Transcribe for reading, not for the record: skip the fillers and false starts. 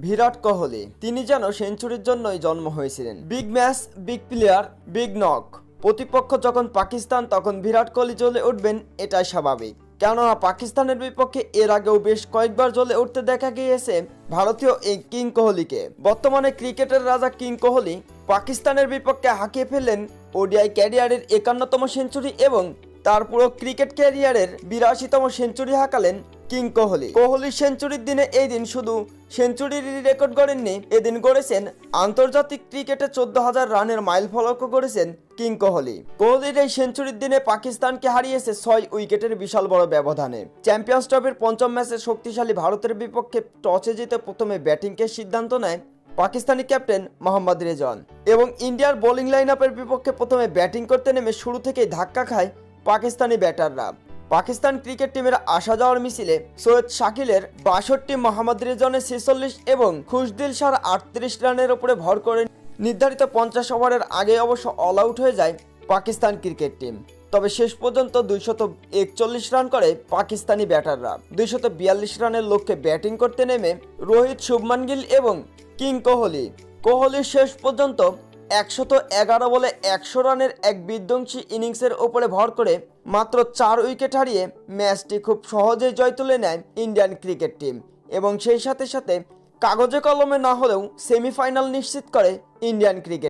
বিরাট কোহলি তিনি যেন সেঞ্চুরির জন্যই জন্ম হয়েছিলেন। Big match, big player, big knock. প্রতিপক্ষ যখন পাকিস্তান তখন বিরাট কোহলি জ্বলে উঠবেন, এটাই স্বাভাবিক। কেননা পাকিস্তানের বিপক্ষে এর আগেও বেশ কয়েকবার জ্বলে উঠতে দেখা গিয়েছে ভারতীয় এই কিং কোহলিকে। বর্তমানে ক্রিকেটের রাজা কিং কোহলি পাকিস্তানের বিপক্ষে হাঁকিয়ে ফেললেন ওডিআই ক্যারিয়ারের 51তম সেঞ্চুরি এবং তার পুরো ক্রিকেট ক্যারিয়ারের 82তম সেঞ্চুরি হাঁকালেন কিং কোহলি। কোহলির সেঞ্চুরির দিনে এই দিন শুধু সেঞ্চুরির রেকর্ড গড়েননি, এদিন গড়েছেন আন্তর্জাতিক ক্রিকেটে 14,000 রানের মাইল ফলকও গড়েছেন কিং কোহলি। কোহলির এই সেঞ্চুরির দিনে পাকিস্তানকে হারিয়েছে 6 উইকেটের বিশাল বড় ব্যবধানে। চ্যাম্পিয়ন্স ট্রফির পঞ্চম ম্যাচে শক্তিশালী ভারতের বিপক্ষে টসে জিতে প্রথমে ব্যাটিংকে সিদ্ধান্ত নেয় পাকিস্তানি ক্যাপ্টেন মোহাম্মদ রেজান এবং ইন্ডিয়ার বোলিং লাইন আপের বিপক্ষে প্রথমে ব্যাটিং করতে নেমে শুরু থেকেই ধাক্কা খায় পাকিস্তানি ব্যাটাররা। পাকিস্তান ক্রিকেট টিমের আসা যাওয়ার মিছিলে সৈয়দ শাকিলের 62, মোহাম্মদ রেজানের 46 এবং খুশদিল শাহর 38 রানের উপরে ভর করে নির্ধারিত 50 ওভারের আগে অবশ্য অল আউট হয়ে যায় পাকিস্তান ক্রিকেট টিম। তবে শেষ পর্যন্ত 241 রান করে পাকিস্তানি ব্যাটাররা। 242 রানের লক্ষ্যে ব্যাটিং করতে নেমে রোহিত, শুভমান গিল এবং কিং কোহলি শেষ পর্যন্ত 111 বলে 100 রানের এক বিধ্বংসী ইনিংসের ওপরে ভর করে মাত্র 4 উইকেট হারিয়ে ম্যাচটি খুব সহজেই জয় তুলে নেয় ইন্ডিয়ান ক্রিকেট টিম এবং সেই সাথে সাথে কাগজে কলমে না হলেও সেমিফাইনাল নিশ্চিত করে ইন্ডিয়ান ক্রিকেট।